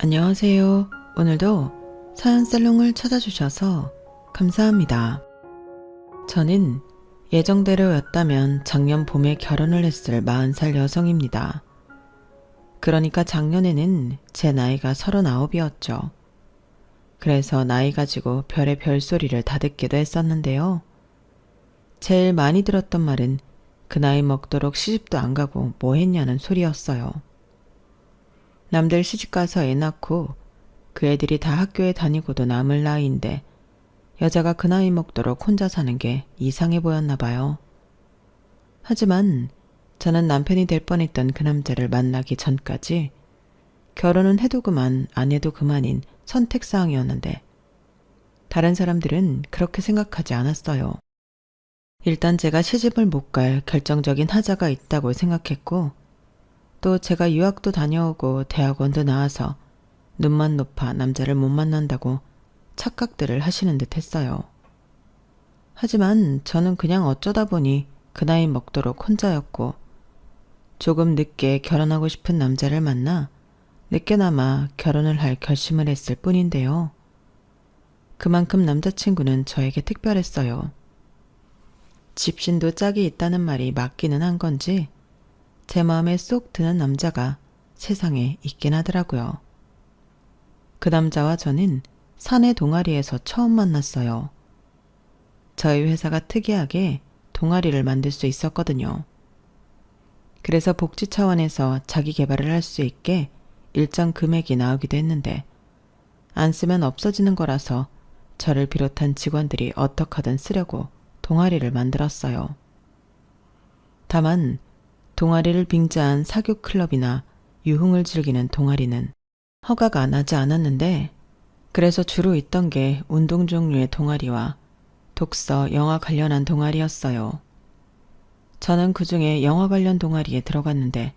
안녕하세요. 오늘도 사연살롱을 찾아주셔서 감사합니다. 저는 예정대로였다면 작년 봄에 결혼을 했을 40살 여성입니다. 그러니까 작년에는 제 나이가 39이었죠. 그래서 나이 가지고 별의 별소리를 다 듣기도 했었는데요. 제일 많이 들었던 말은 그 나이 먹도록 시집도 안 가고 뭐 했냐는 소리였어요. 남들 시집가서 애 낳고 그 애들이 다 학교에 다니고도 남을 나이인데 여자가 그 나이 먹도록 혼자 사는 게 이상해 보였나 봐요. 하지만 저는 남편이 될 뻔했던 그 남자를 만나기 전까지 결혼은 해도 그만 안 해도 그만인 선택사항이었는데 다른 사람들은 그렇게 생각하지 않았어요. 일단 제가 시집을 못 갈 결정적인 하자가 있다고 생각했고 또 제가 유학도 다녀오고 대학원도 나와서 눈만 높아 남자를 못 만난다고 착각들을 하시는 듯 했어요. 하지만 저는 그냥 어쩌다 보니 그 나이 먹도록 혼자였고 조금 늦게 결혼하고 싶은 남자를 만나 늦게나마 결혼을 할 결심을 했을 뿐인데요. 그만큼 남자친구는 저에게 특별했어요. 집신도 짝이 있다는 말이 맞기는 한 건지 제 마음에 쏙 드는 남자가 세상에 있긴 하더라고요. 그 남자와 저는 사내 동아리에서 처음 만났어요. 저희 회사가 특이하게 동아리를 만들 수 있었거든요. 그래서 복지 차원에서 자기 개발을 할 수 있게 일정 금액이 나오기도 했는데 안 쓰면 없어지는 거라서 저를 비롯한 직원들이 어떻게든 쓰려고 동아리를 만들었어요. 다만 동아리를 빙자한 사교 클럽이나 유흥을 즐기는 동아리는 허가가 나지 않았는데 그래서 주로 있던 게 운동 종류의 동아리와 독서, 영화 관련한 동아리였어요. 저는 그 중에 영화 관련 동아리에 들어갔는데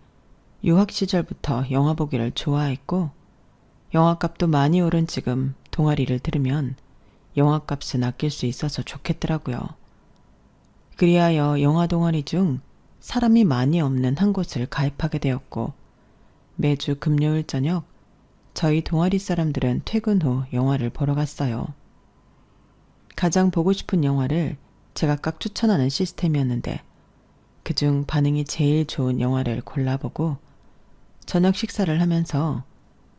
유학 시절부터 영화 보기를 좋아했고 영화값도 많이 오른 지금 동아리를 들으면 영화값은 아낄 수 있어서 좋겠더라고요. 그리하여 영화 동아리 중 사람이 많이 없는 한 곳을 가입하게 되었고 매주 금요일 저녁 저희 동아리 사람들은 퇴근 후 영화를 보러 갔어요. 가장 보고 싶은 영화를 제각각 추천하는 시스템이었는데 그중 반응이 제일 좋은 영화를 골라보고 저녁 식사를 하면서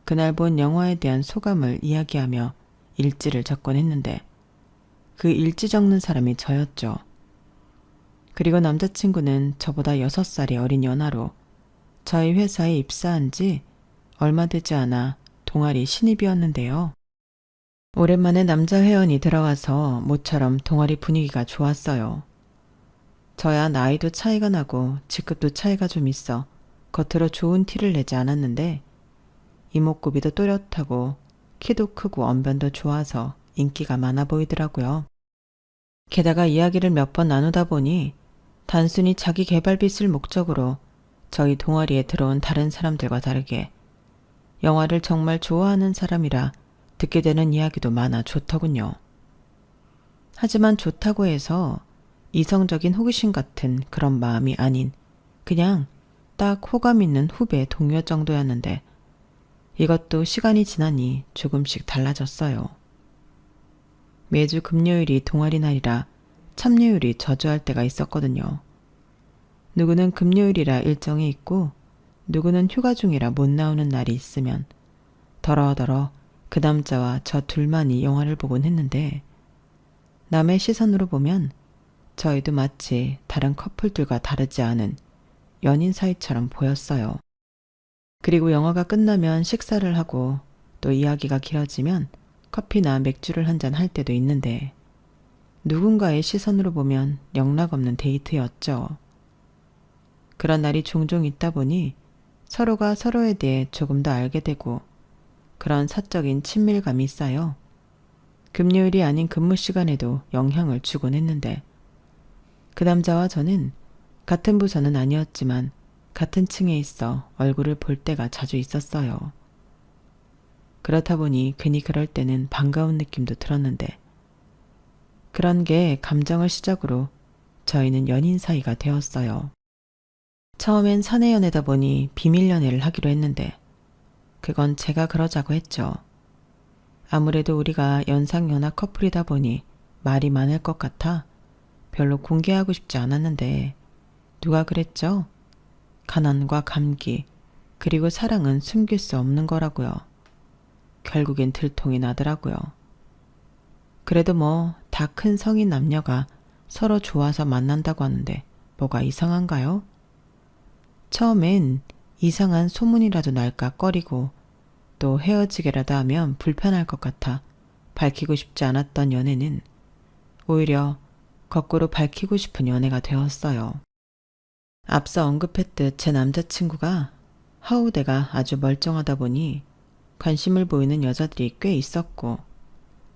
그날 본 영화에 대한 소감을 이야기하며 일지를 적곤 했는데 그 일지 적는 사람이 저였죠. 그리고 남자친구는 저보다 6살이 어린 연하로 저희 회사에 입사한 지 얼마 되지 않아 동아리 신입이었는데요. 오랜만에 남자 회원이 들어가서 모처럼 동아리 분위기가 좋았어요. 저야 나이도 차이가 나고 직급도 차이가 좀 있어 겉으로 좋은 티를 내지 않았는데 이목구비도 또렷하고 키도 크고 언변도 좋아서 인기가 많아 보이더라고요. 게다가 이야기를 몇 번 나누다 보니 단순히 자기 개발빚을 목적으로 저희 동아리에 들어온 다른 사람들과 다르게 영화를 정말 좋아하는 사람이라 듣게 되는 이야기도 많아 좋더군요. 하지만 좋다고 해서 이성적인 호기심 같은 그런 마음이 아닌 그냥 딱 호감 있는 후배 동료 정도였는데 이것도 시간이 지나니 조금씩 달라졌어요. 매주 금요일이 동아리 날이라 참여율이 저조할 때가 있었거든요. 누구는 금요일이라 일정이 있고 누구는 휴가 중이라 못 나오는 날이 있으면 더러더러 그 남자와 저 둘만이 영화를 보곤 했는데 남의 시선으로 보면 저희도 마치 다른 커플들과 다르지 않은 연인 사이처럼 보였어요. 그리고 영화가 끝나면 식사를 하고 또 이야기가 길어지면 커피나 맥주를 한잔 할 때도 있는데 누군가의 시선으로 보면 영락없는 데이트였죠. 그런 날이 종종 있다 보니 서로가 서로에 대해 조금 더 알게 되고 그런 사적인 친밀감이 쌓여 금요일이 아닌 근무 시간에도 영향을 주곤 했는데 그 남자와 저는 같은 부서는 아니었지만 같은 층에 있어 얼굴을 볼 때가 자주 있었어요. 그렇다 보니 괜히 그럴 때는 반가운 느낌도 들었는데 그런 게 감정을 시작으로 저희는 연인 사이가 되었어요. 처음엔 사내 연애다 보니 비밀 연애를 하기로 했는데 그건 제가 그러자고 했죠. 아무래도 우리가 연상연하 커플이다 보니 말이 많을 것 같아 별로 공개하고 싶지 않았는데 누가 그랬죠? 가난과 감기 그리고 사랑은 숨길 수 없는 거라고요. 결국엔 들통이 나더라고요. 그래도 뭐 다 큰 성인 남녀가 서로 좋아서 만난다고 하는데 뭐가 이상한가요? 처음엔 이상한 소문이라도 날까 꺼리고 또 헤어지기라도 하면 불편할 것 같아 밝히고 싶지 않았던 연애는 오히려 거꾸로 밝히고 싶은 연애가 되었어요. 앞서 언급했듯 제 남자친구가 하우대가 아주 멀쩡하다 보니 관심을 보이는 여자들이 꽤 있었고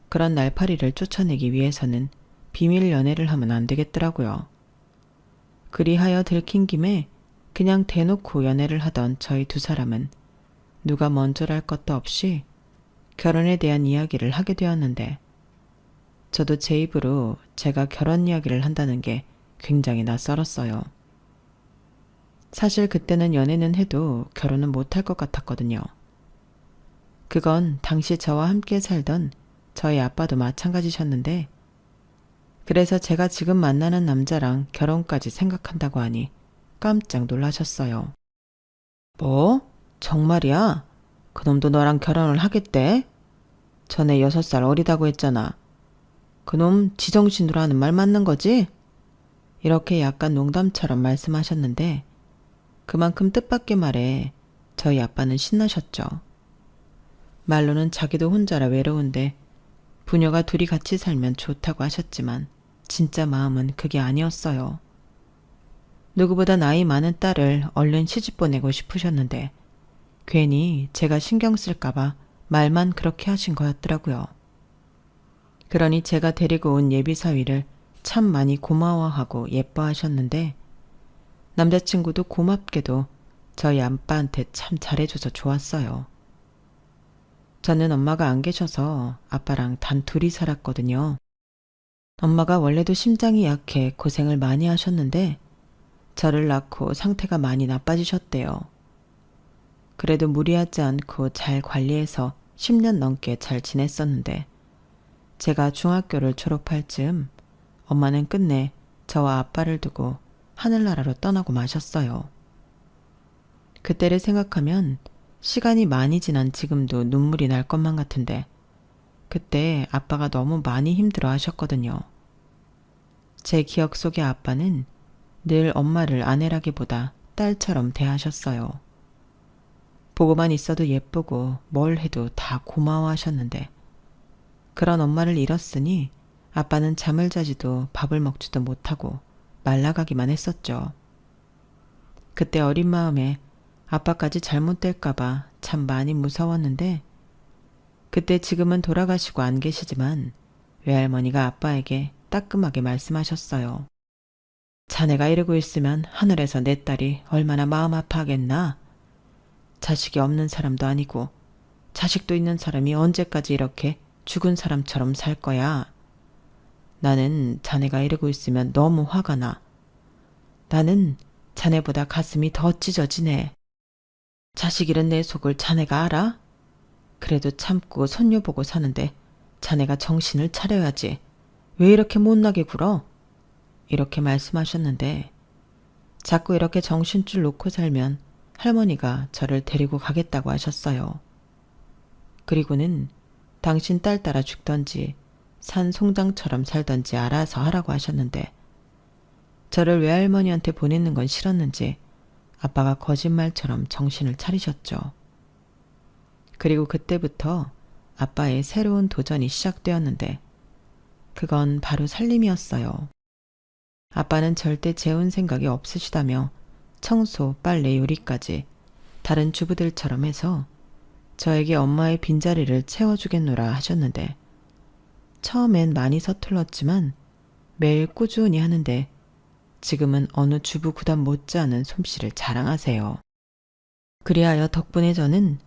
그런 날파리를 쫓아내기 위해서는 비밀 연애를 하면 안 되겠더라고요. 그리하여 들킨 김에 그냥 대놓고 연애를 하던 저희 두 사람은 누가 먼저랄 것도 없이 결혼에 대한 이야기를 하게 되었는데 저도 제 입으로 제가 결혼 이야기를 한다는 게 굉장히 낯설었어요. 사실 그때는 연애는 해도 결혼은 못할 것 같았거든요. 그건 당시 저와 함께 살던 저희 아빠도 마찬가지셨는데 그래서 제가 지금 만나는 남자랑 결혼까지 생각한다고 하니 깜짝 놀라셨어요. 뭐? 정말이야? 그놈도 너랑 결혼을 하겠대? 전에 6살 어리다고 했잖아. 그놈 지정신으로 하는 말 맞는 거지? 이렇게 약간 농담처럼 말씀하셨는데 그만큼 뜻밖의 말에 저희 아빠는 신나셨죠. 말로는 자기도 혼자라 외로운데 부녀가 둘이 같이 살면 좋다고 하셨지만 진짜 마음은 그게 아니었어요. 누구보다 나이 많은 딸을 얼른 시집 보내고 싶으셨는데 괜히 제가 신경 쓸까봐 말만 그렇게 하신 거였더라고요. 그러니 제가 데리고 온 예비사위를 참 많이 고마워하고 예뻐하셨는데 남자친구도 고맙게도 저희 아빠한테 참 잘해줘서 좋았어요. 저는 엄마가 안 계셔서 아빠랑 단 둘이 살았거든요. 엄마가 원래도 심장이 약해 고생을 많이 하셨는데 저를 낳고 상태가 많이 나빠지셨대요. 그래도 무리하지 않고 잘 관리해서 10년 넘게 잘 지냈었는데 제가 중학교를 졸업할 즈음 엄마는 끝내 저와 아빠를 두고 하늘나라로 떠나고 마셨어요. 그때를 생각하면 시간이 많이 지난 지금도 눈물이 날 것만 같은데 그때 아빠가 너무 많이 힘들어 하셨거든요. 제 기억 속의 아빠는 늘 엄마를 아내라기보다 딸처럼 대하셨어요. 보고만 있어도 예쁘고 뭘 해도 다 고마워하셨는데 그런 엄마를 잃었으니 아빠는 잠을 자지도 밥을 먹지도 못하고 말라가기만 했었죠. 그때 어린 마음에 아빠까지 잘못될까봐 참 많이 무서웠는데 그때 지금은 돌아가시고 안 계시지만 외할머니가 아빠에게 따끔하게 말씀하셨어요. 자네가 이러고 있으면 하늘에서 내 딸이 얼마나 마음 아파하겠나. 자식이 없는 사람도 아니고 자식도 있는 사람이 언제까지 이렇게 죽은 사람처럼 살 거야. 나는 자네가 이러고 있으면 너무 화가 나. 나는 자네보다 가슴이 더 찢어지네. 자식 잃은 내 속을 자네가 알아? 그래도 참고 손녀 보고 사는데 자네가 정신을 차려야지. 왜 이렇게 못나게 굴어? 이렇게 말씀하셨는데 자꾸 이렇게 정신줄 놓고 살면 할머니가 저를 데리고 가겠다고 하셨어요. 그리고는 당신 딸 따라 죽던지 산 송장처럼 살던지 알아서 하라고 하셨는데 저를 외할머니한테 보내는 건 싫었는지 아빠가 거짓말처럼 정신을 차리셨죠. 그리고 그때부터 아빠의 새로운 도전이 시작되었는데 그건 바로 살림이었어요. 아빠는 절대 재운 생각이 없으시다며 청소, 빨래, 요리까지 다른 주부들처럼 해서 저에게 엄마의 빈자리를 채워주겠노라 하셨는데 처음엔 많이 서툴렀지만 매일 꾸준히 하는데 지금은 어느 주부 구단 못지않은 솜씨를 자랑하세요. 그리하여 덕분에 저는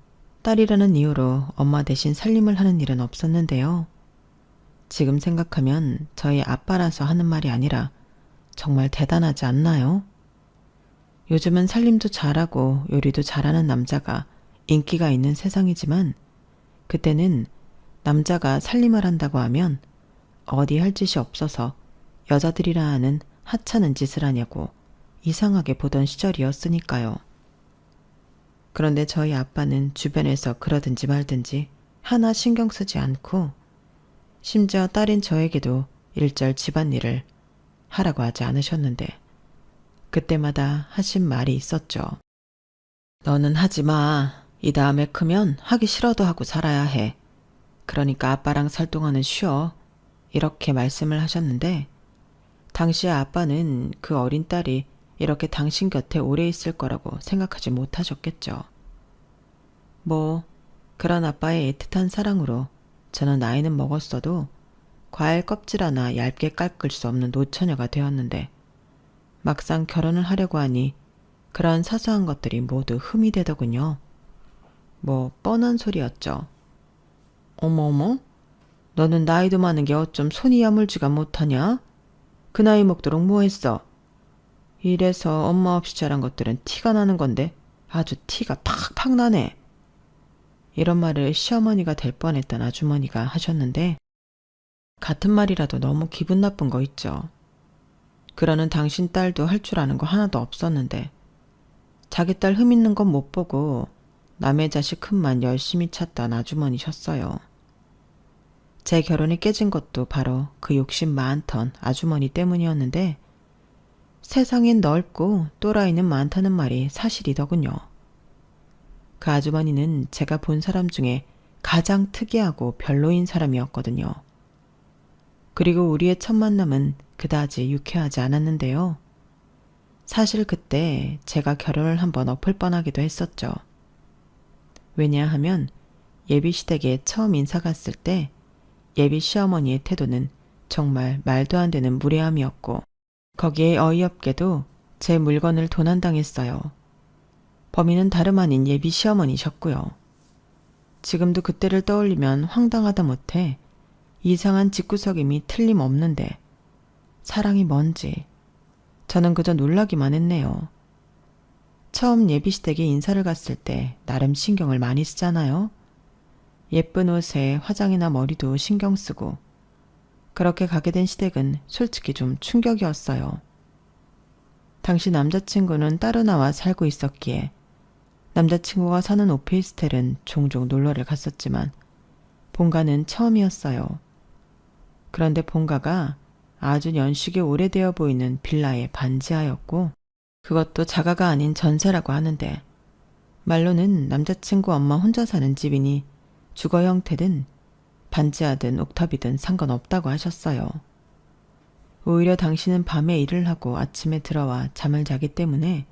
딸이라는 이유로 엄마 대신 살림을 하는 일은 없었는데요. 지금 생각하면 저희 아빠라서 하는 말이 아니라 정말 대단하지 않나요? 요즘은 살림도 잘하고 요리도 잘하는 남자가 인기가 있는 세상이지만 그때는 남자가 살림을 한다고 하면 어디 할 짓이 없어서 여자들이라 하는 하찮은 짓을 하냐고 이상하게 보던 시절이었으니까요. 그런데 저희 아빠는 주변에서 그러든지 말든지 하나 신경 쓰지 않고 심지어 딸인 저에게도 일절 집안일을 하라고 하지 않으셨는데 그때마다 하신 말이 있었죠. 너는 하지 마. 이 다음에 크면 하기 싫어도 하고 살아야 해. 그러니까 아빠랑 살 동안은 쉬어. 이렇게 말씀을 하셨는데 당시에 아빠는 그 어린 딸이 이렇게 당신 곁에 오래 있을 거라고 생각하지 못하셨겠죠. 그런 아빠의 애틋한 사랑으로 저는 나이는 먹었어도 과일 껍질 하나 얇게 깎을 수 없는 노처녀가 되었는데 막상 결혼을 하려고 하니 그런 사소한 것들이 모두 흠이 되더군요. 뻔한 소리였죠. 어머어머? 너는 나이도 많은 게 어쩜 손이 야물지가 못하냐? 그 나이 먹도록 뭐 했어? 이래서 엄마 없이 자란 것들은 티가 나는 건데 아주 티가 팍팍 나네. 이런 말을 시어머니가 될 뻔했던 아주머니가 하셨는데 같은 말이라도 너무 기분 나쁜 거 있죠. 그러는 당신 딸도 할 줄 아는 거 하나도 없었는데 자기 딸 흠 있는 건 못 보고 남의 자식 흠만 열심히 찾던 아주머니셨어요. 제 결혼이 깨진 것도 바로 그 욕심 많던 아주머니 때문이었는데 세상엔 넓고 또라이는 많다는 말이 사실이더군요. 그 아주머니는 제가 본 사람 중에 가장 특이하고 별로인 사람이었거든요. 그리고 우리의 첫 만남은 그다지 유쾌하지 않았는데요. 사실 그때 제가 결혼을 한번 엎을 뻔하기도 했었죠. 왜냐하면 예비시댁에 처음 인사 갔을 때 예비 시어머니의 태도는 정말 말도 안 되는 무례함이었고 거기에 어이없게도 제 물건을 도난당했어요. 범인은 다름 아닌 예비 시어머니셨고요. 지금도 그때를 떠올리면 황당하다 못해 이상한 집구석임이 틀림없는데 사랑이 뭔지 저는 그저 놀라기만 했네요. 처음 예비시댁에 인사를 갔을 때 나름 신경을 많이 쓰잖아요. 예쁜 옷에 화장이나 머리도 신경 쓰고 그렇게 가게 된 시댁은 솔직히 좀 충격이었어요. 당시 남자친구는 따로 나와 살고 있었기에 남자친구가 사는 오피스텔은 종종 놀러를 갔었지만 본가는 처음이었어요. 그런데 본가가 아주 연식이 오래되어 보이는 빌라의 반지하였고 그것도 자가가 아닌 전세라고 하는데 말로는 남자친구 엄마 혼자 사는 집이니 주거 형태든 반지하든 옥탑이든 상관없다고 하셨어요. 오히려 당신은 밤에 일을 하고 아침에 들어와 잠을 자기 때문에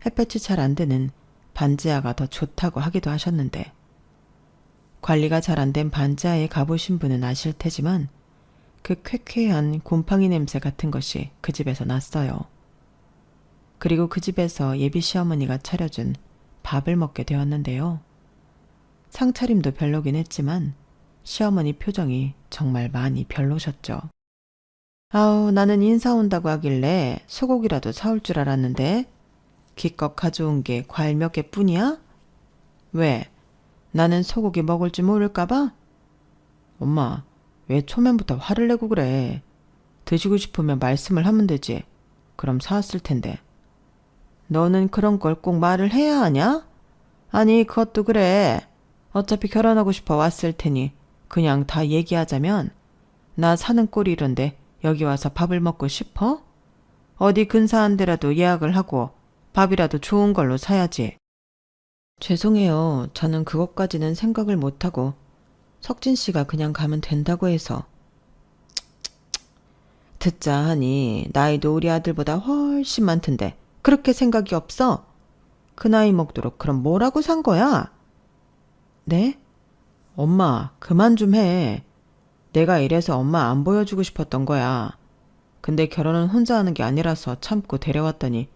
햇볕이 잘 안 드는 반지하가 더 좋다고 하기도 하셨는데 관리가 잘 안 된 반지하에 가보신 분은 아실 테지만 그 쾌쾌한 곰팡이 냄새 같은 것이 그 집에서 났어요. 그리고 그 집에서 예비 시어머니가 차려준 밥을 먹게 되었는데요. 상차림도 별로긴 했지만 시어머니 표정이 정말 많이 별로셨죠. 아우, 나는 인사 온다고 하길래 소고기라도 사올 줄 알았는데 기껏 가져온 게 과일 몇 개뿐이야? 왜? 나는 소고기 먹을 줄 모를까봐? 엄마, 왜 초면부터 화를 내고 그래? 드시고 싶으면 말씀을 하면 되지. 그럼 사왔을 텐데. 너는 그런 걸 꼭 말을 해야 하냐? 아니, 그것도 그래. 어차피 결혼하고 싶어 왔을 테니 그냥 다 얘기하자면 나 사는 꼴이 이런데 여기 와서 밥을 먹고 싶어? 어디 근사한 데라도 예약을 하고 밥이라도 좋은 걸로 사야지. 죄송해요. 저는 그것까지는 생각을 못하고 석진 씨가 그냥 가면 된다고 해서. 듣자 하니 나이도 우리 아들보다 훨씬 많던데 그렇게 생각이 없어? 그 나이 먹도록 그럼 뭐라고 산 거야? 네? 엄마, 그만 좀 해. 내가 이래서 엄마 안 보여주고 싶었던 거야. 근데 결혼은 혼자 하는 게 아니라서 참고 데려왔더니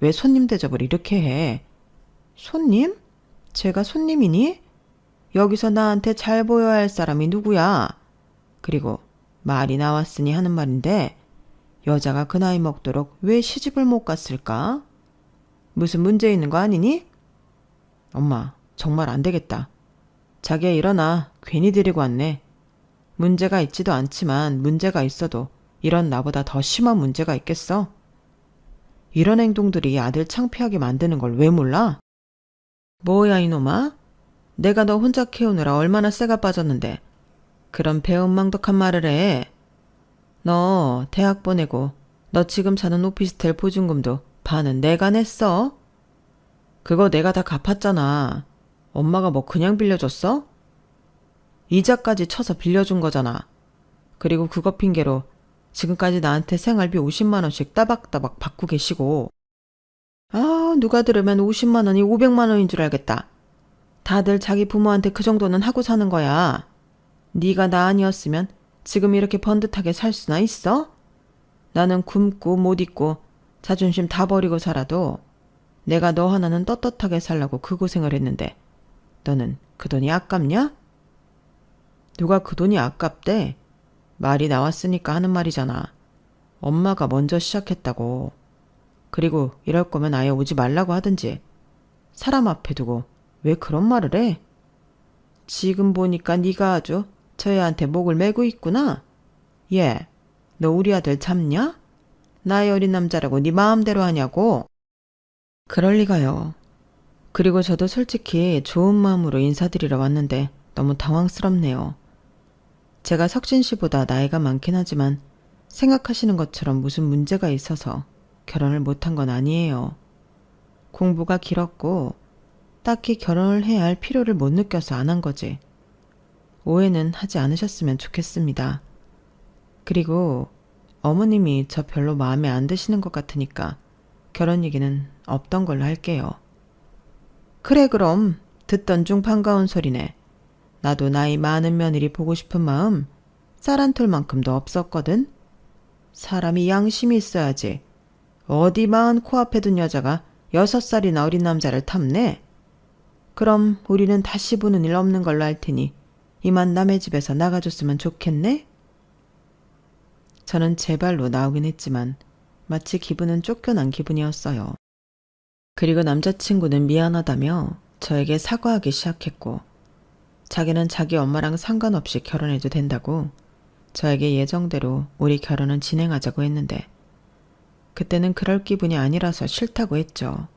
왜 손님 대접을 이렇게 해? 손님? 제가 손님이니? 여기서 나한테 잘 보여야 할 사람이 누구야? 그리고 말이 나왔으니 하는 말인데 여자가 그 나이 먹도록 왜 시집을 못 갔을까? 무슨 문제 있는 거 아니니? 엄마, 정말 안 되겠다. 자기야 일어나. 괜히 데리고 왔네. 문제가 있지도 않지만 문제가 있어도 이런 나보다 더 심한 문제가 있겠어? 이런 행동들이 아들 창피하게 만드는 걸 왜 몰라? 뭐야 이놈아? 내가 너 혼자 키우느라 얼마나 쇠가 빠졌는데 그런 배은망덕한 말을 해. 너 대학 보내고 너 지금 사는 오피스텔 보증금도 반은 내가 냈어. 그거 내가 다 갚았잖아. 엄마가 뭐 그냥 빌려줬어? 이자까지 쳐서 빌려준 거잖아. 그리고 그거 핑계로 지금까지 나한테 생활비 50만 원씩 따박따박 받고 계시고. 아, 누가 들으면 50만 원이 500만 원인 줄 알겠다. 다들 자기 부모한테 그 정도는 하고 사는 거야. 네가 나 아니었으면 지금 이렇게 번듯하게 살 수나 있어? 나는 굶고 못 입고 자존심 다 버리고 살아도 내가 너 하나는 떳떳하게 살라고 그 고생을 했는데 너는 그 돈이 아깝냐? 누가 그 돈이 아깝대? 말이 나왔으니까 하는 말이잖아. 엄마가 먼저 시작했다고. 그리고 이럴 거면 아예 오지 말라고 하든지. 사람 앞에 두고 왜 그런 말을 해? 지금 보니까 네가 아주 저 애한테 목을 매고 있구나. 얘, 너 우리 아들 참냐? 나이 어린 남자라고 네 마음대로 하냐고. 그럴 리가요. 그리고 저도 솔직히 좋은 마음으로 인사드리러 왔는데 너무 당황스럽네요. 제가 석진 씨보다 나이가 많긴 하지만 생각하시는 것처럼 무슨 문제가 있어서 결혼을 못한 건 아니에요. 공부가 길었고 딱히 결혼을 해야 할 필요를 못 느껴서 안 한 거지. 오해는 하지 않으셨으면 좋겠습니다. 그리고 어머님이 저 별로 마음에 안 드시는 것 같으니까 결혼 얘기는 없던 걸로 할게요. 그래 그럼 듣던 중 반가운 소리네. 나도 나이 많은 며느리 보고 싶은 마음 쌀 한 톨만큼도 없었거든. 사람이 양심이 있어야지. 어디 마흔 코앞에 둔 여자가 6살이나 어린 남자를 탐내? 그럼 우리는 다시 보는 일 없는 걸로 할 테니 이만 남의 집에서 나가줬으면 좋겠네? 저는 제 발로 나오긴 했지만 마치 기분은 쫓겨난 기분이었어요. 그리고 남자친구는 미안하다며 저에게 사과하기 시작했고 자기는 자기 엄마랑 상관없이 결혼해도 된다고 저에게 예정대로 우리 결혼은 진행하자고 했는데 그때는 그럴 기분이 아니라서 싫다고 했죠.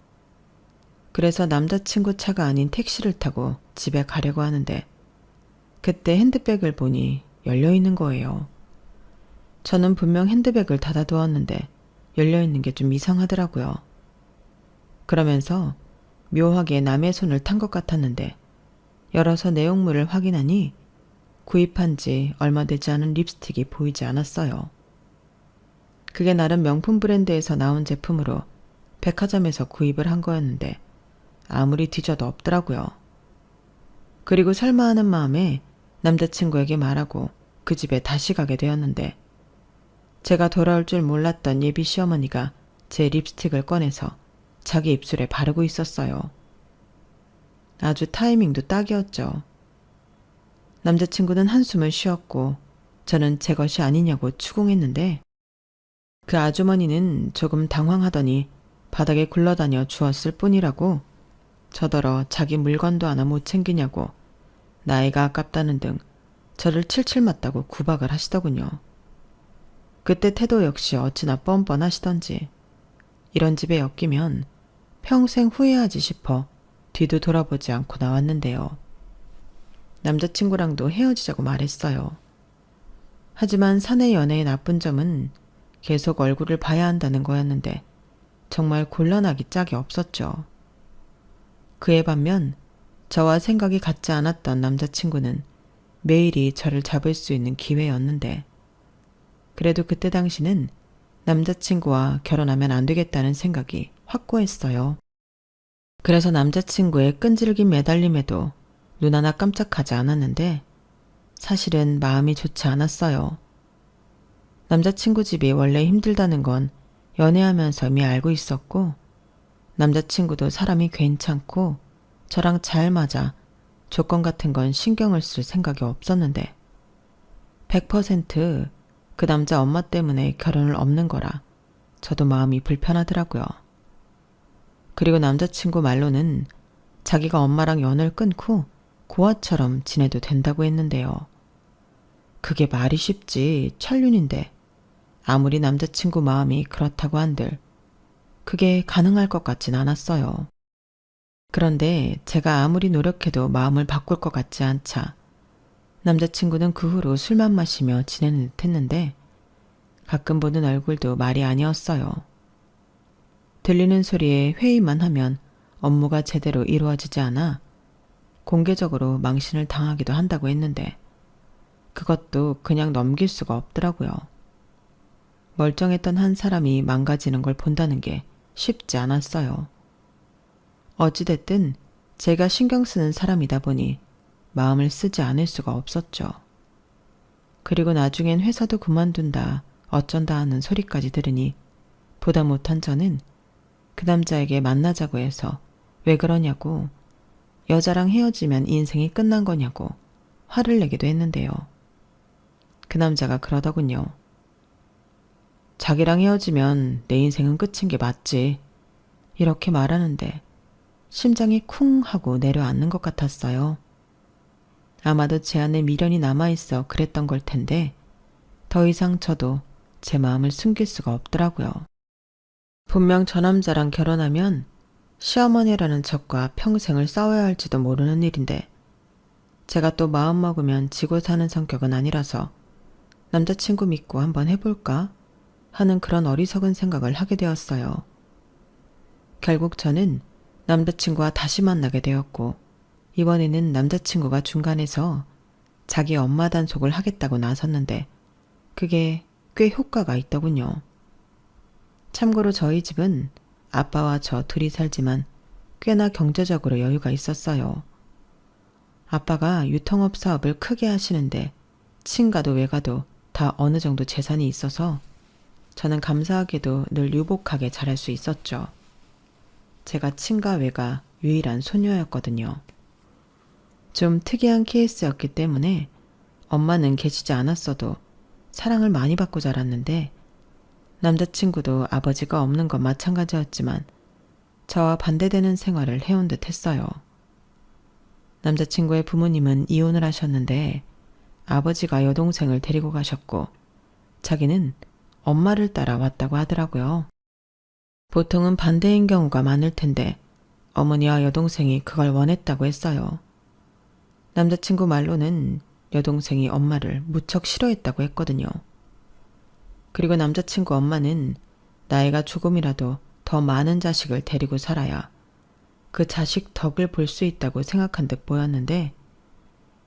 그래서 남자친구 차가 아닌 택시를 타고 집에 가려고 하는데 그때 핸드백을 보니 열려있는 거예요. 저는 분명 핸드백을 닫아두었는데 열려있는 게 좀 이상하더라고요. 그러면서 묘하게 남의 손을 탄 것 같았는데 열어서 내용물을 확인하니 구입한 지 얼마 되지 않은 립스틱이 보이지 않았어요. 그게 나름 명품 브랜드에서 나온 제품으로 백화점에서 구입을 한 거였는데 아무리 뒤져도 없더라고요. 그리고 설마 하는 마음에 남자친구에게 말하고 그 집에 다시 가게 되었는데 제가 돌아올 줄 몰랐던 예비 시어머니가 제 립스틱을 꺼내서 자기 입술에 바르고 있었어요. 아주 타이밍도 딱이었죠. 남자친구는 한숨을 쉬었고 저는 제 것이 아니냐고 추궁했는데 그 아주머니는 조금 당황하더니 바닥에 굴러다녀 주웠을 뿐이라고 저더러 자기 물건도 하나 못 챙기냐고 나이가 아깝다는 등 저를 칠칠 맞다고 구박을 하시더군요. 그때 태도 역시 어찌나 뻔뻔하시던지 이런 집에 엮이면 평생 후회하지 싶어 뒤도 돌아보지 않고 나왔는데요. 남자친구랑도 헤어지자고 말했어요. 하지만 사내 연애의 나쁜 점은 계속 얼굴을 봐야 한다는 거였는데 정말 곤란하기 짝이 없었죠. 그에 반면 저와 생각이 같지 않았던 남자친구는 매일이 저를 잡을 수 있는 기회였는데 그래도 그때 당시는 남자친구와 결혼하면 안 되겠다는 생각이 확고했어요. 그래서 남자친구의 끈질긴 매달림에도 눈 하나 깜짝하지 않았는데 사실은 마음이 좋지 않았어요. 남자친구 집이 원래 힘들다는 건 연애하면서 이미 알고 있었고 남자친구도 사람이 괜찮고 저랑 잘 맞아 조건 같은 건 신경을 쓸 생각이 없었는데 100% 그 남자 엄마 때문에 결혼을 없는 거라 저도 마음이 불편하더라고요. 그리고 남자친구 말로는 자기가 엄마랑 연을 끊고 고아처럼 지내도 된다고 했는데요. 그게 말이 쉽지 천륜인데 아무리 남자친구 마음이 그렇다고 한들 그게 가능할 것 같진 않았어요. 그런데 제가 아무리 노력해도 마음을 바꿀 것 같지 않자 남자친구는 그 후로 술만 마시며 지내는 듯 했는데 가끔 보는 얼굴도 말이 아니었어요. 들리는 소리에 회의만 하면 업무가 제대로 이루어지지 않아 공개적으로 망신을 당하기도 한다고 했는데 그것도 그냥 넘길 수가 없더라고요. 멀쩡했던 한 사람이 망가지는 걸 본다는 게 쉽지 않았어요. 어찌됐든 제가 신경 쓰는 사람이다 보니 마음을 쓰지 않을 수가 없었죠. 그리고 나중엔 회사도 그만둔다 어쩐다 하는 소리까지 들으니 보다 못한 저는 그 남자에게 만나자고 해서 왜 그러냐고 여자랑 헤어지면 인생이 끝난 거냐고 화를 내기도 했는데요. 그 남자가 그러더군요. 자기랑 헤어지면 내 인생은 끝인 게 맞지. 이렇게 말하는데 심장이 쿵 하고 내려앉는 것 같았어요. 아마도 제 안에 미련이 남아있어 그랬던 걸 텐데 더 이상 저도 제 마음을 숨길 수가 없더라고요. 분명 저 남자랑 결혼하면 시어머니라는 적과 평생을 싸워야 할지도 모르는 일인데 제가 또 마음먹으면 지고 사는 성격은 아니라서 남자친구 믿고 한번 해볼까 하는 그런 어리석은 생각을 하게 되었어요. 결국 저는 남자친구와 다시 만나게 되었고 이번에는 남자친구가 중간에서 자기 엄마 단속을 하겠다고 나섰는데 그게 꽤 효과가 있더군요. 참고로 저희 집은 아빠와 저 둘이 살지만 꽤나 경제적으로 여유가 있었어요. 아빠가 유통업 사업을 크게 하시는데 친가도 외가도 다 어느 정도 재산이 있어서 저는 감사하게도 늘 유복하게 자랄 수 있었죠. 제가 친가 외가 유일한 소녀였거든요. 좀 특이한 케이스였기 때문에 엄마는 계시지 않았어도 사랑을 많이 받고 자랐는데 남자친구도 아버지가 없는 건 마찬가지였지만 저와 반대되는 생활을 해온 듯 했어요. 남자친구의 부모님은 이혼을 하셨는데 아버지가 여동생을 데리고 가셨고 자기는 엄마를 따라 왔다고 하더라고요. 보통은 반대인 경우가 많을 텐데 어머니와 여동생이 그걸 원했다고 했어요. 남자친구 말로는 여동생이 엄마를 무척 싫어했다고 했거든요. 그리고 남자친구 엄마는 나이가 조금이라도 더 많은 자식을 데리고 살아야 그 자식 덕을 볼 수 있다고 생각한 듯 보였는데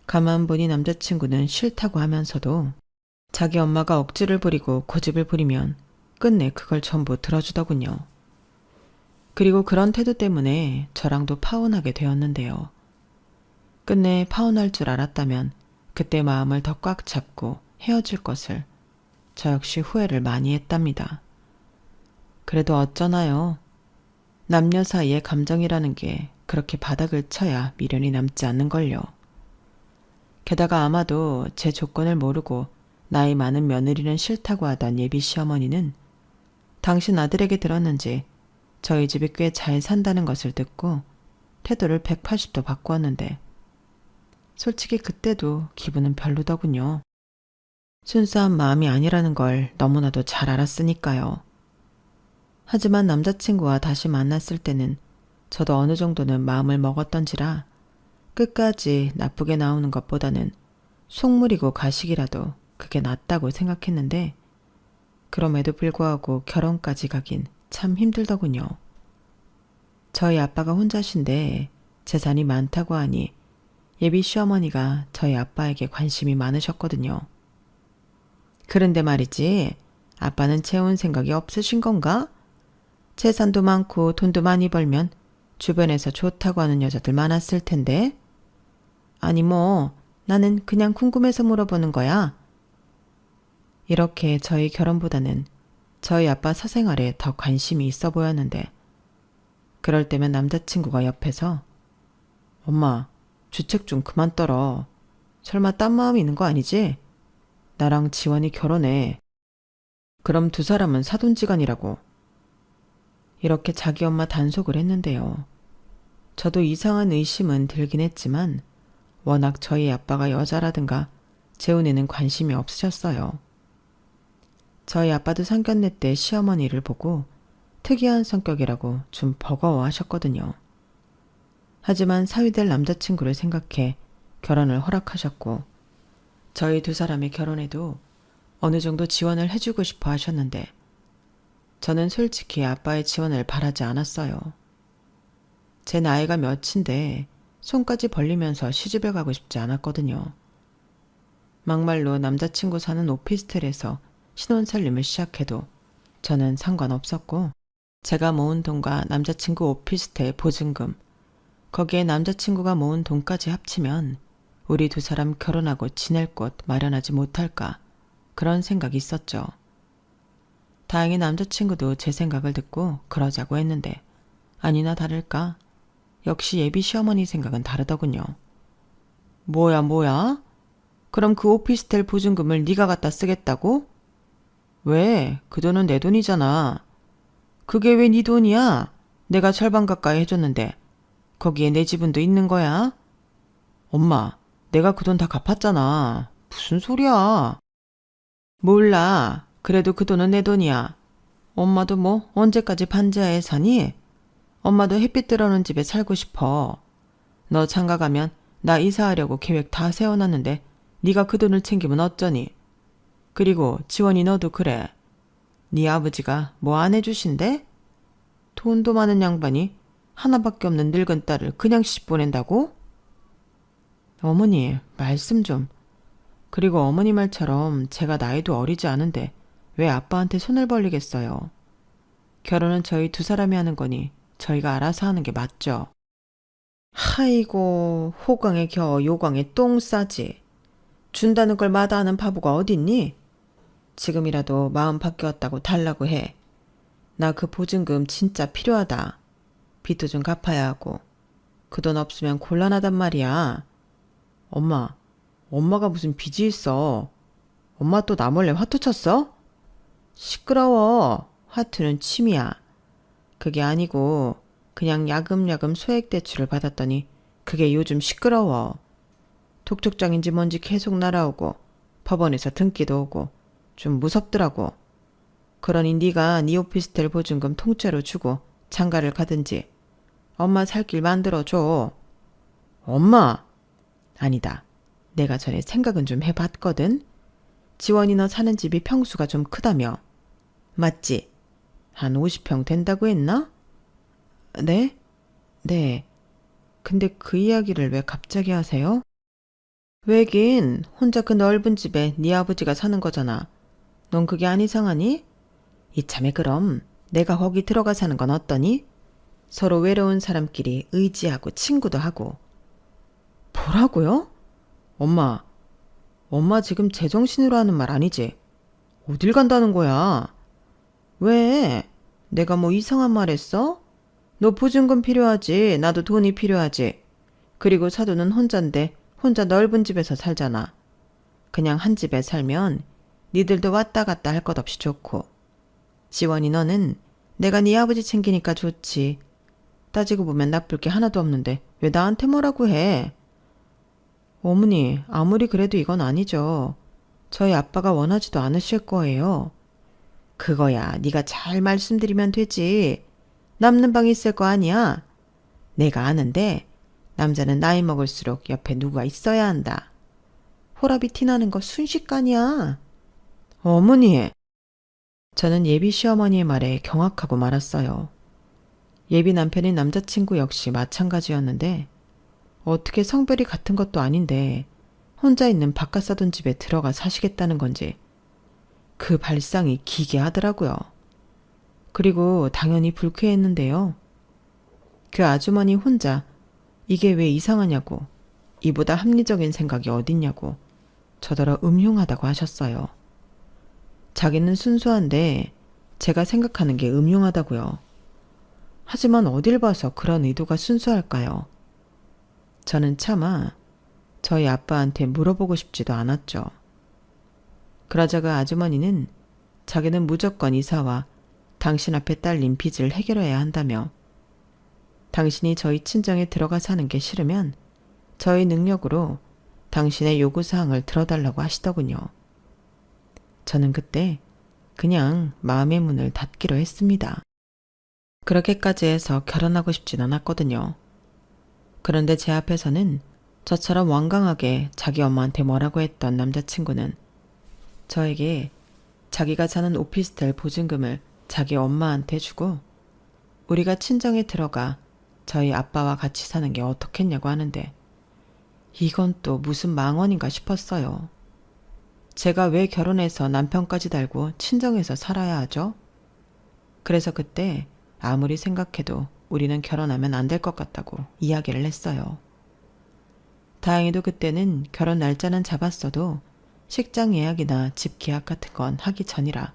가만 보니 남자친구는 싫다고 하면서도 자기 엄마가 억지를 부리고 고집을 부리면 끝내 그걸 전부 들어주더군요. 그리고 그런 태도 때문에 저랑도 파혼하게 되었는데요. 끝내 파혼할 줄 알았다면 그때 마음을 더 꽉 잡고 헤어질 것을 저 역시 후회를 많이 했답니다. 그래도 어쩌나요? 남녀 사이의 감정이라는 게 그렇게 바닥을 쳐야 미련이 남지 않는걸요. 게다가 아마도 제 조건을 모르고 나이 많은 며느리는 싫다고 하던 예비 시어머니는 당신 아들에게 들었는지 저희 집이 꽤 잘 산다는 것을 듣고 태도를 180도 바꾸었는데 솔직히 그때도 기분은 별로더군요. 순수한 마음이 아니라는 걸 너무나도 잘 알았으니까요. 하지만 남자친구와 다시 만났을 때는 저도 어느 정도는 마음을 먹었던지라 끝까지 나쁘게 나오는 것보다는 속물이고 가식이라도 그게 낫다고 생각했는데 그럼에도 불구하고 결혼까지 가긴 참 힘들더군요. 저희 아빠가 혼자신데 재산이 많다고 하니 예비 시어머니가 저희 아빠에게 관심이 많으셨거든요. 그런데 말이지, 아빠는 채운 생각이 없으신 건가? 재산도 많고 돈도 많이 벌면 주변에서 좋다고 하는 여자들 많았을 텐데. 아니 뭐 나는 그냥 궁금해서 물어보는 거야. 이렇게 저희 결혼보다는 저희 아빠 사생활에 더 관심이 있어 보였는데 그럴 때면 남자친구가 옆에서 엄마 주책 좀 그만 떨어. 설마 딴 마음이 있는 거 아니지? 나랑 지원이 결혼해. 그럼 두 사람은 사돈지간이라고. 이렇게 자기 엄마 단속을 했는데요. 저도 이상한 의심은 들긴 했지만 워낙 저희 아빠가 여자라든가 재혼에는 관심이 없으셨어요. 저희 아빠도 상견례 때 시어머니를 보고 특이한 성격이라고 좀 버거워하셨거든요. 하지만 사위될 남자친구를 생각해 결혼을 허락하셨고 저희 두 사람의 결혼에도 어느 정도 지원을 해주고 싶어 하셨는데 저는 솔직히 아빠의 지원을 바라지 않았어요. 제 나이가 몇인데 손까지 벌리면서 시집을 가고 싶지 않았거든요. 막말로 남자친구 사는 오피스텔에서 신혼살림을 시작해도 저는 상관없었고 제가 모은 돈과 남자친구 오피스텔 보증금, 거기에 남자친구가 모은 돈까지 합치면 우리 두 사람 결혼하고 지낼 곳 마련하지 못할까 그런 생각이 있었죠. 다행히 남자친구도 제 생각을 듣고 그러자고 했는데 아니나 다를까 역시 예비 시어머니 생각은 다르더군요. 뭐야? 그럼 그 오피스텔 보증금을 네가 갖다 쓰겠다고? 왜? 그 돈은 내 돈이잖아. 그게 왜 네 돈이야? 내가 절반 가까이 해줬는데 거기에 내 지분도 있는 거야? 엄마, 내가 그 돈 다 갚았잖아. 무슨 소리야? 몰라. 그래도 그 돈은 내 돈이야. 엄마도 뭐 언제까지 반지하에 사니? 엄마도 햇빛 들어오는 집에 살고 싶어. 너 장가 가면 나 이사하려고 계획 다 세워놨는데 네가 그 돈을 챙기면 어쩌니? 그리고 지원이 너도 그래. 네 아버지가 뭐 안 해주신대? 돈도 많은 양반이 하나밖에 없는 늙은 딸을 그냥 시집 보낸다고? 어머니, 말씀 좀. 그리고 어머니 말처럼 제가 나이도 어리지 않은데 왜 아빠한테 손을 벌리겠어요? 결혼은 저희 두 사람이 하는 거니 저희가 알아서 하는 게 맞죠. 하이고, 호강에 겨워 요강에 똥 싸지. 준다는 걸 마다하는 바보가 어딨니? 지금이라도 마음 바뀌었다고 달라고 해. 나 그 보증금 진짜 필요하다. 빚도 좀 갚아야 하고. 그 돈 없으면 곤란하단 말이야. 엄마가 무슨 빚이 있어. 엄마 또 나 몰래 화투 쳤어? 시끄러워. 화투는 취미야. 그게 아니고 그냥 야금야금 소액대출을 받았더니 그게 요즘 시끄러워. 독촉장인지 뭔지 계속 날아오고 법원에서 등기도 오고 좀 무섭더라고. 그러니 네가 네 오피스텔 보증금 통째로 주고 장가를 가든지 엄마 살 길 만들어줘. 엄마! 아니다. 내가 전에 생각은 좀 해봤거든. 지원이 너 사는 집이 평수가 좀 크다며. 맞지? 한 50평 된다고 했나? 네? 네. 근데 그 이야기를 왜 갑자기 하세요? 왜긴 혼자 그 넓은 집에 네 아버지가 사는 거잖아. 넌 그게 안 이상하니? 이참에 그럼 내가 거기 들어가 사는 건 어떠니? 서로 외로운 사람끼리 의지하고 친구도 하고. 뭐라고요? 엄마 지금 제정신으로 하는 말 아니지? 어딜 간다는 거야? 왜? 내가 뭐 이상한 말 했어? 너 보증금 필요하지. 나도 돈이 필요하지. 그리고 사돈은 혼잔데 혼자 넓은 집에서 살잖아. 그냥 한 집에 살면 니들도 왔다 갔다 할 것 없이 좋고. 지원이 너는 내가 네 아버지 챙기니까 좋지. 따지고 보면 나쁠 게 하나도 없는데 왜 나한테 뭐라고 해? 어머니, 아무리 그래도 이건 아니죠. 저희 아빠가 원하지도 않으실 거예요. 그거야 네가 잘 말씀드리면 되지. 남는 방 있을 거 아니야. 내가 아는데 남자는 나이 먹을수록 옆에 누가 있어야 한다. 호랍이 티나는 거 순식간이야. 어머니! 저는 예비 시어머니의 말에 경악하고 말았어요. 예비 남편인 남자친구 역시 마찬가지였는데 어떻게 성별이 같은 것도 아닌데 혼자 있는 바깥 사돈 집에 들어가 사시겠다는 건지 그 발상이 기괴하더라고요. 그리고 당연히 불쾌했는데요. 그 아주머니 혼자 이게 왜 이상하냐고, 이보다 합리적인 생각이 어딨냐고 저더러 음흉하다고 하셨어요. 자기는 순수한데 제가 생각하는 게 음흉하다고요. 하지만 어딜 봐서 그런 의도가 순수할까요? 저는 차마 저희 아빠한테 물어보고 싶지도 않았죠. 그러자가 아주머니는 자기는 무조건 이사와 당신 앞에 딸린 빚을 해결해야 한다며 당신이 저희 친정에 들어가 사는 게 싫으면 저희 능력으로 당신의 요구사항을 들어달라고 하시더군요. 저는 그때 그냥 마음의 문을 닫기로 했습니다. 그렇게까지 해서 결혼하고 싶진 않았거든요. 그런데 제 앞에서는 저처럼 완강하게 자기 엄마한테 뭐라고 했던 남자친구는 저에게 자기가 사는 오피스텔 보증금을 자기 엄마한테 주고 우리가 친정에 들어가 저희 아빠와 같이 사는 게 어떻겠냐고 하는데 이건 또 무슨 망언인가 싶었어요. 제가 왜 결혼해서 남편까지 달고 친정에서 살아야 하죠? 그래서 그때 아무리 생각해도 우리는 결혼하면 안 될 것 같다고 이야기를 했어요. 다행히도 그때는 결혼 날짜는 잡았어도 식장 예약이나 집 계약 같은 건 하기 전이라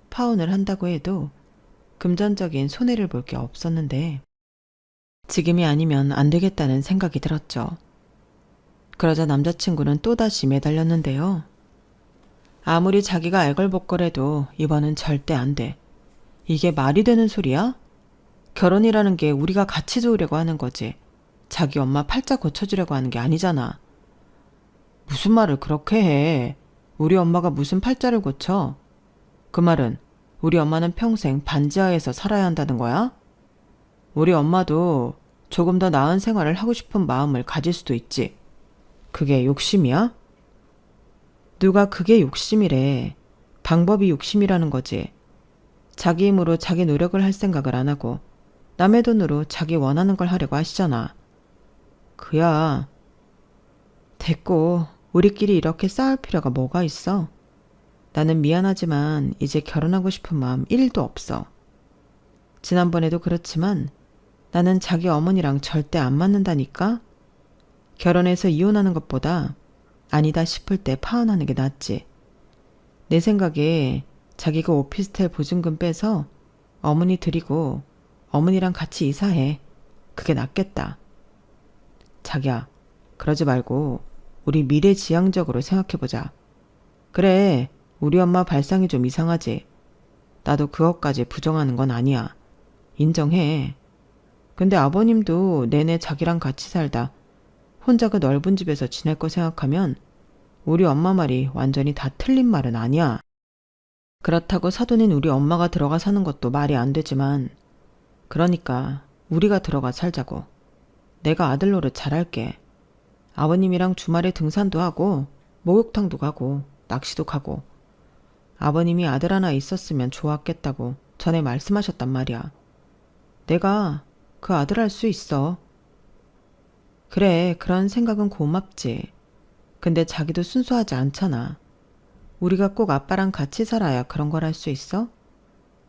파혼을 한다고 해도 금전적인 손해를 볼 게 없었는데 지금이 아니면 안 되겠다는 생각이 들었죠. 그러자 남자친구는 또다시 매달렸는데요. 아무리 자기가 애걸복걸해도 이번은 절대 안 돼. 이게 말이 되는 소리야? 결혼이라는 게 우리가 같이 좋으려고 하는 거지. 자기 엄마 팔자 고쳐주려고 하는 게 아니잖아. 무슨 말을 그렇게 해. 우리 엄마가 무슨 팔자를 고쳐? 그 말은 우리 엄마는 평생 반지하에서 살아야 한다는 거야? 우리 엄마도 조금 더 나은 생활을 하고 싶은 마음을 가질 수도 있지. 그게 욕심이야? 누가 그게 욕심이래. 방법이 욕심이라는 거지. 자기 힘으로 자기 노력을 할 생각을 안 하고 남의 돈으로 자기 원하는 걸 하려고 하시잖아. 그야. 됐고 우리끼리 이렇게 싸울 필요가 뭐가 있어. 나는 미안하지만 이제 결혼하고 싶은 마음 1도 없어. 지난번에도 그렇지만 나는 자기 어머니랑 절대 안 맞는다니까? 결혼해서 이혼하는 것보다 아니다 싶을 때 파혼하는 게 낫지. 내 생각에 자기가 오피스텔 보증금 빼서 어머니 드리고 어머니랑 같이 이사해. 그게 낫겠다. 자기야, 그러지 말고 우리 미래지향적으로 생각해보자. 그래, 우리 엄마 발상이 좀 이상하지. 나도 그것까지 부정하는 건 아니야. 인정해. 근데 아버님도 내내 자기랑 같이 살다 혼자 그 넓은 집에서 지낼 거 생각하면 우리 엄마 말이 완전히 다 틀린 말은 아니야. 그렇다고 사돈인 우리 엄마가 들어가 사는 것도 말이 안 되지만 그러니까 우리가 들어가 살자고. 내가 아들 노릇 잘할게. 아버님이랑 주말에 등산도 하고 목욕탕도 가고 낚시도 가고 아버님이 아들 하나 있었으면 좋았겠다고 전에 말씀하셨단 말이야. 내가 그 아들 할 수 있어. 그래, 그런 생각은 고맙지. 근데 자기도 순수하지 않잖아. 우리가 꼭 아빠랑 같이 살아야 그런 걸 할 수 있어?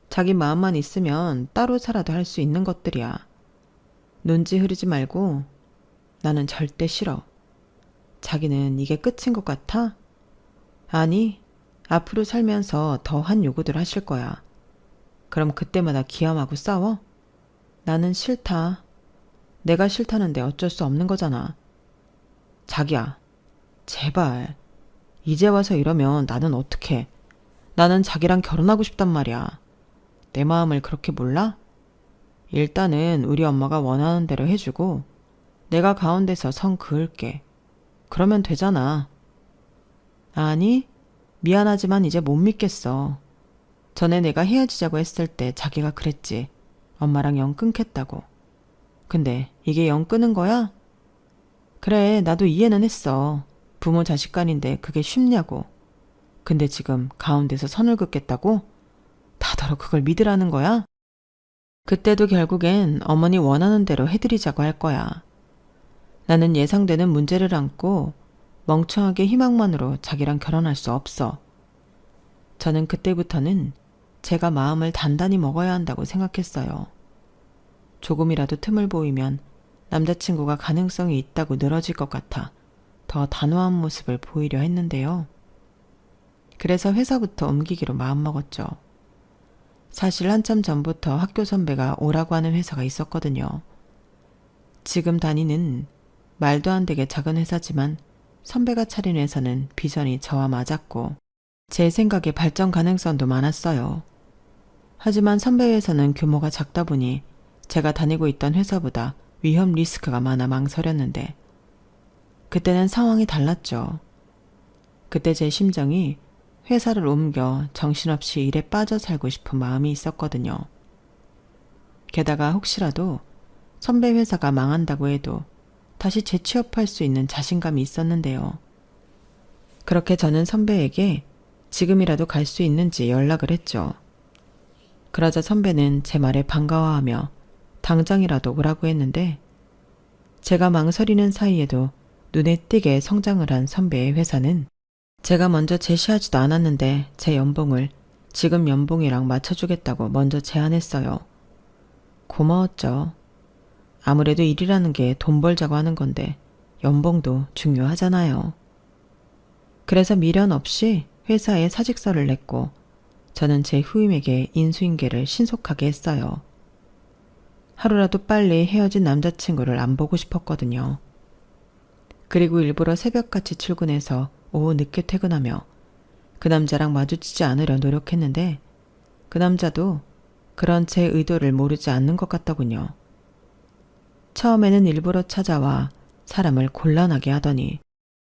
자기 마음만 있으면 따로 살아도 할 수 있는 것들이야. 눈치 흐리지 말고 나는 절대 싫어. 자기는 이게 끝인 것 같아? 아니, 앞으로 살면서 더한 요구들 하실 거야. 그럼 그때마다 기함하고 싸워? 나는 싫다. 내가 싫다는데 어쩔 수 없는 거잖아. 자기야, 제발. 이제 와서 이러면 나는 어떡해. 나는 자기랑 결혼하고 싶단 말이야. 내 마음을 그렇게 몰라? 일단은 우리 엄마가 원하는 대로 해주고 내가 가운데서 선 그을게. 그러면 되잖아. 아니, 미안하지만 이제 못 믿겠어. 전에 내가 헤어지자고 했을 때 자기가 그랬지. 엄마랑 영 끊겠다고. 근데 이게 영 끊은 거야? 그래, 나도 이해는 했어. 부모 자식 간인데 그게 쉽냐고. 근데 지금 가운데서 선을 긋겠다고? 다더러 그걸 믿으라는 거야? 그때도 결국엔 어머니 원하는 대로 해드리자고 할 거야. 나는 예상되는 문제를 안고 멍청하게 희망만으로 자기랑 결혼할 수 없어. 저는 그때부터는 제가 마음을 단단히 먹어야 한다고 생각했어요. 조금이라도 틈을 보이면 남자친구가 가능성이 있다고 늘어질 것 같아 더 단호한 모습을 보이려 했는데요. 그래서 회사부터 옮기기로 마음먹었죠. 사실 한참 전부터 학교 선배가 오라고 하는 회사가 있었거든요. 지금 다니는 말도 안 되게 작은 회사지만 선배가 차린 회사는 비전이 저와 맞았고 제 생각에 발전 가능성도 많았어요. 하지만 선배 회사는 규모가 작다 보니 제가 다니고 있던 회사보다 위험 리스크가 많아 망설였는데 그때는 상황이 달랐죠. 그때 제 심정이 회사를 옮겨 정신없이 일에 빠져 살고 싶은 마음이 있었거든요. 게다가 혹시라도 선배 회사가 망한다고 해도 다시 재취업할 수 있는 자신감이 있었는데요. 그렇게 저는 선배에게 지금이라도 갈 수 있는지 연락을 했죠. 그러자 선배는 제 말에 반가워하며 당장이라도 오라고 했는데 제가 망설이는 사이에도 눈에 띄게 성장을 한 선배의 회사는 제가 먼저 제시하지도 않았는데 제 연봉을 지금 연봉이랑 맞춰주겠다고 먼저 제안했어요. 고마웠죠. 아무래도 일이라는 게 돈 벌자고 하는 건데 연봉도 중요하잖아요. 그래서 미련 없이 회사에 사직서를 냈고 저는 제 후임에게 인수인계를 신속하게 했어요. 하루라도 빨리 헤어진 남자친구를 안 보고 싶었거든요. 그리고 일부러 새벽같이 출근해서 오후 늦게 퇴근하며 그 남자랑 마주치지 않으려 노력했는데 그 남자도 그런 제 의도를 모르지 않는 것 같더군요. 처음에는 일부러 찾아와 사람을 곤란하게 하더니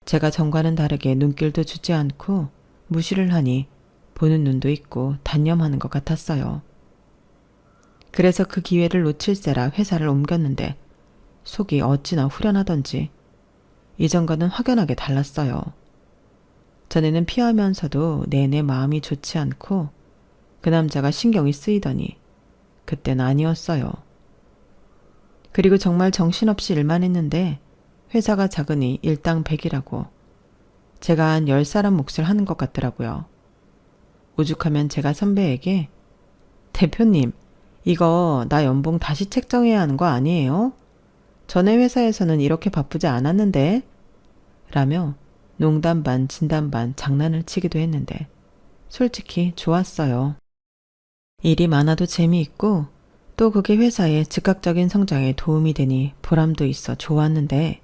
제가 전과는 다르게 눈길도 주지 않고 무시를 하니 보는 눈도 있고 단념하는 것 같았어요. 그래서 그 기회를 놓칠세라 회사를 옮겼는데 속이 어찌나 후련하던지 이전과는 확연하게 달랐어요. 전에는 피하면서도 내내 마음이 좋지 않고 그 남자가 신경이 쓰이더니 그땐 아니었어요. 그리고 정말 정신없이 일만 했는데 회사가 작으니 일당 100이라고 제가 한 10사람 몫을 하는 것 같더라고요. 오죽하면 제가 선배에게 대표님, 이거 나 연봉 다시 책정해야 하는 거 아니에요? 전에 회사에서는 이렇게 바쁘지 않았는데? 라며 농담 반 진담 반 장난을 치기도 했는데 솔직히 좋았어요. 일이 많아도 재미있고 또 그게 회사의 즉각적인 성장에 도움이 되니 보람도 있어 좋았는데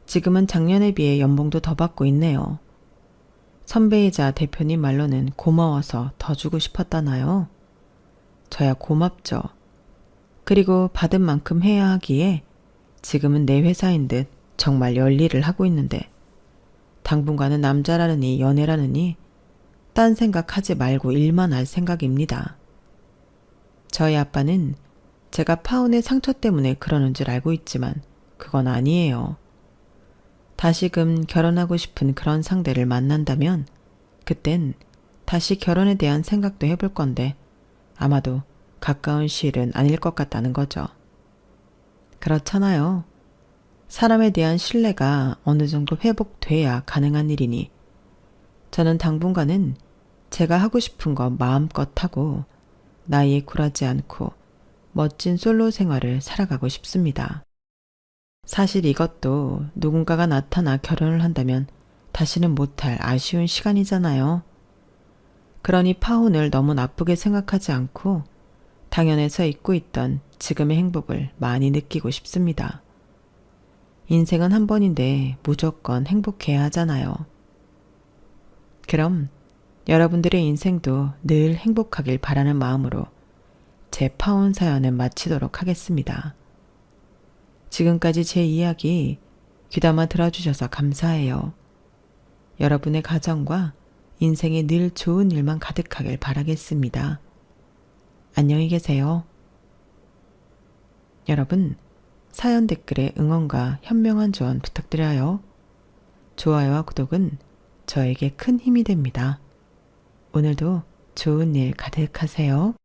지금은 작년에 비해 연봉도 더 받고 있네요. 선배이자 대표님 말로는 고마워서 더 주고 싶었다나요? 저야 고맙죠. 그리고 받은 만큼 해야 하기에 지금은 내 회사인 듯 정말 열일을 하고 있는데 당분간은 남자라느니 연애라느니 딴 생각하지 말고 일만 할 생각입니다. 저희 아빠는 제가 파혼의 상처 때문에 그러는 줄 알고 있지만 그건 아니에요. 다시금 결혼하고 싶은 그런 상대를 만난다면 그땐 다시 결혼에 대한 생각도 해볼 건데 아마도 가까운 시일은 아닐 것 같다는 거죠. 그렇잖아요. 사람에 대한 신뢰가 어느 정도 회복돼야 가능한 일이니 저는 당분간은 제가 하고 싶은 거 마음껏 하고 나이에 굴하지 않고 멋진 솔로 생활을 살아가고 싶습니다. 사실 이것도 누군가가 나타나 결혼을 한다면 다시는 못할 아쉬운 시간이잖아요. 그러니 파혼을 너무 나쁘게 생각하지 않고 당연해서 잊고 있던 지금의 행복을 많이 느끼고 싶습니다. 인생은 한 번인데 무조건 행복해야 하잖아요. 그럼 여러분들의 인생도 늘 행복하길 바라는 마음으로 제 파혼 사연은 마치도록 하겠습니다. 지금까지 제 이야기 귀담아 들어주셔서 감사해요. 여러분의 가정과 인생에 늘 좋은 일만 가득하길 바라겠습니다. 안녕히 계세요. 여러분, 사연 댓글에 응원과 현명한 조언 부탁드려요. 좋아요와 구독은 저에게 큰 힘이 됩니다. 오늘도 좋은 일 가득하세요.